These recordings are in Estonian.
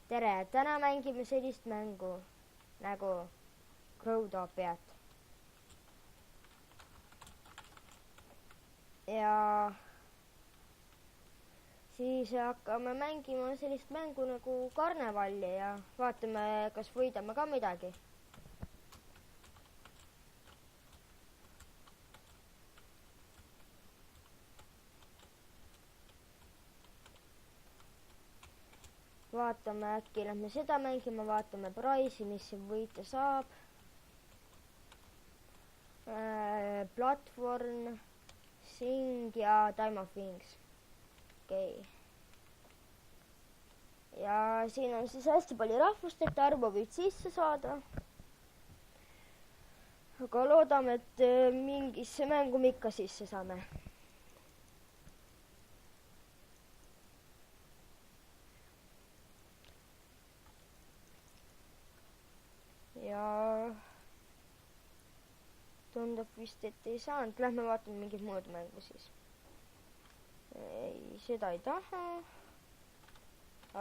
tere, täna mängime sellist mängu nagu Growtopiat. Ja siis hakkame mängima sellist mängu nagu karnevalli ja vaatame, kas võidame ka midagi. Vaatame, äkki lähme seda mängima, vaatame price'i, mis siin võita saab. Platvorm, Sing ja Time of Wings. Okei. Ja siin on siis hästi palju rahvust, et arvu võid sisse saada. Aga loodame, et mingisse mängu me ikka sisse saame. Ja tundub vist, et ei saanud. Lähme vaatame mingit muud mängu siis. Ei, seda ei taha.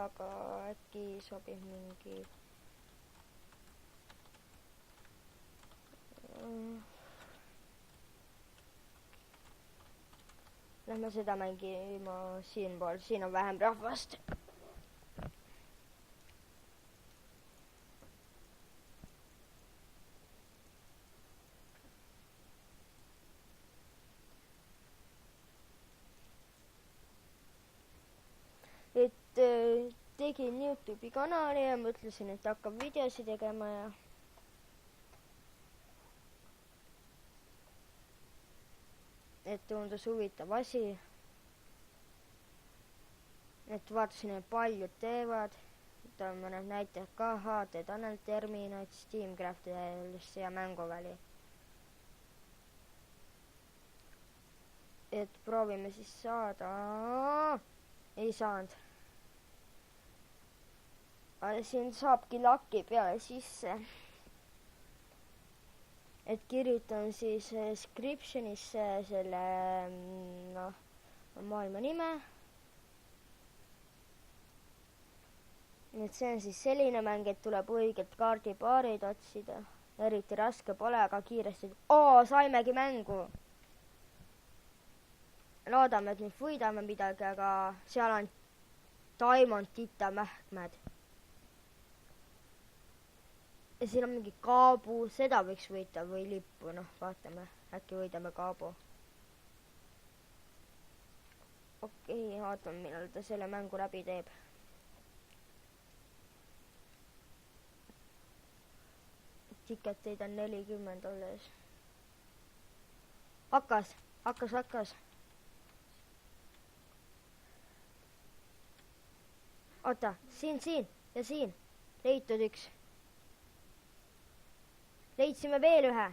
Aga äkki sobib mingi... Lähme seda mängima siinpool. Siin on vähem rahvast. Tegin YouTube'i kanali ja mõtlesin, et hakkab videosi tegema ja et tundus huvitav asi. Et vaatasin, et paljud teevad. Et on mõned näitajad ka HD Tanel Terminat, Steamcraft ja Mänguväli. Et proovime siis saada. Ei saanud. Siin saabki laki peale sisse. Et kirjutan siis descriptionisse selle maailma nime. Et see on siis selline mäng, et tuleb õigelt kaardipaarid otsida. Eriti raske pole, aga kiiresti. Saimegi mängu. Loodame, et nüüd võidame midagi, aga seal on Diamond Tita mähkmed. Ja siin on mingi kaabu, seda võiks võita või lippu, vaatame, äkki võidame kaabu. Okei, vaatame, millal ta selle mängu läbi teeb. Tiketeid on 40 alles. Hakkas. Oota, siin ja siin. Leitud üks. Leidsime veel ühe.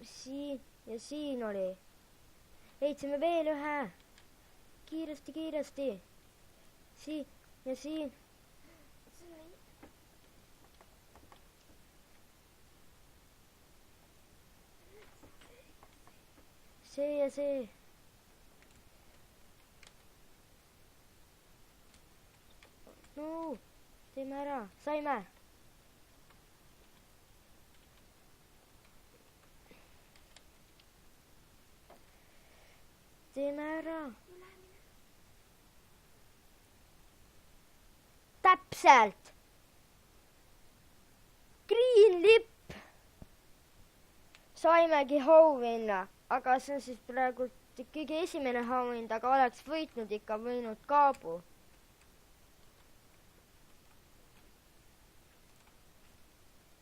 Siin ja siin oli. Leidsime veel ühe. Kiiresti. Siin ja siin. See ja see. Teeme ära, saime. Teeme ära. Täpselt. Green lipp. Saimegi auhinna, aga see on siis praegu kõige esimene auhind, aga oleks võitnud ikka võinud kaabu.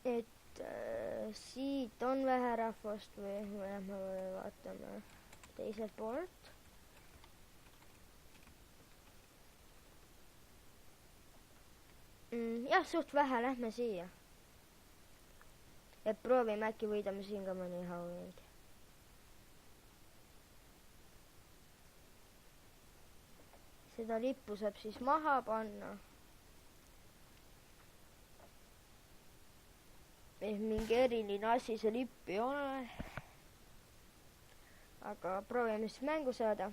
Et siit on vähe rahvast või me vaatame teiselt poolt. Jah, suht vähe, lähme siia. Et proovime, äkki võidame siin ka mõni auhind. Seda lippu saab siis maha panna. Mingi eriline asi see lipp ei ole. Aga proovime siis mängu saada.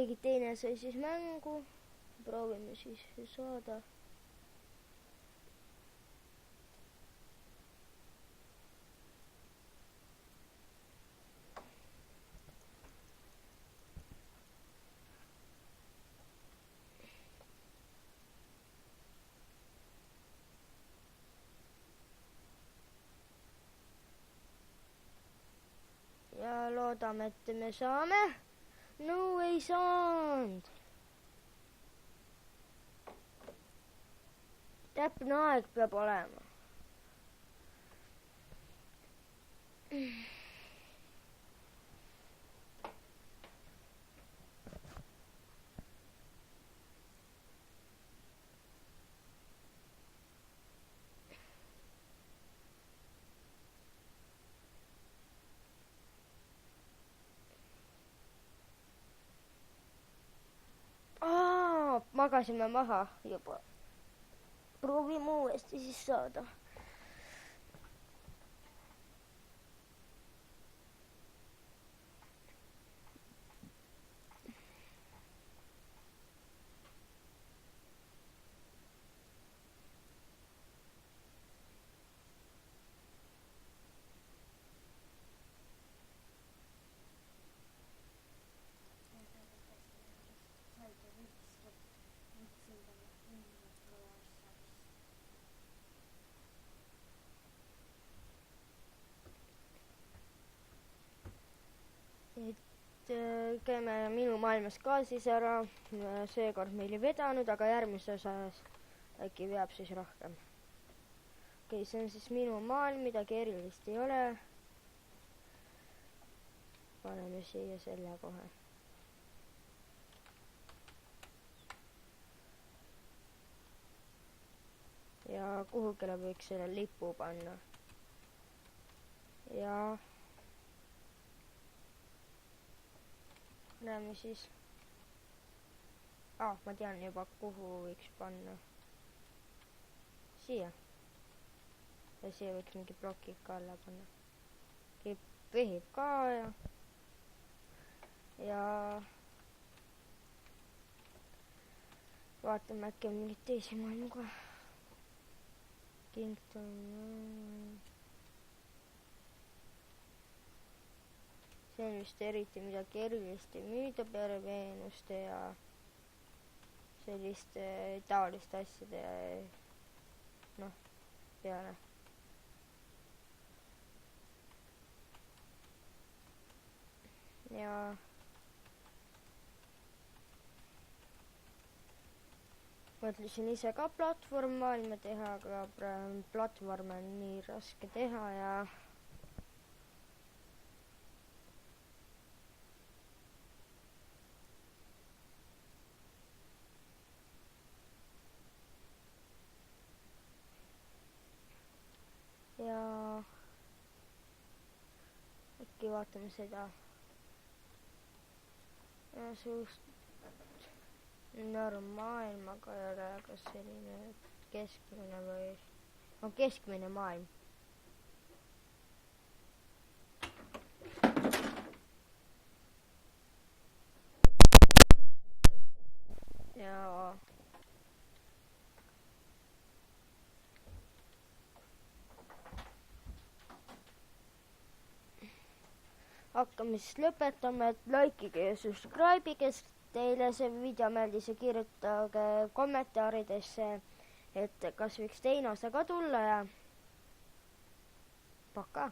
keegi teine sai siis mängu. Proovime siis saada. Ja loodame, et me saame. No ei saanud. Täpne aeg peab olema. Magasime maha juba. Proovime uuesti siis saada. Käime minu maailmas ka siis ära. Seekord meil ei vedanud, aga järgmises osas äkki veab siis rohkem. Okei, see on siis minu maailm, midagi erilist ei ole. Paneme siia selle kohe. Ja kuhugile võiks selle lipu panna. Ja näeme siis. Ma tean juba, kuhu võiks panna. Siia. Ja siia võiks mingi plokid ka alla panna. Vehib ka ja vaatame äkki on mingit teisi maailma kohe. Kingdom. See on vist eriti midagi erilist ei müüda peale Veenuste ja selliste taoliste asjade peale. Ja mõtlesin ise ka platvormmaailma teha, aga platvorme on nii raske teha ja äkki vaatame seda suust normaalmaailmaga ei ole, aga selline keskmine või keskmine maailm. Ja hakkame siis lõpetama, et likeige ja subscribe'ige, kes teile see video meeldis ja kirjutage kommentaaridesse, et kas võiks teine osa ka tulla ja paka!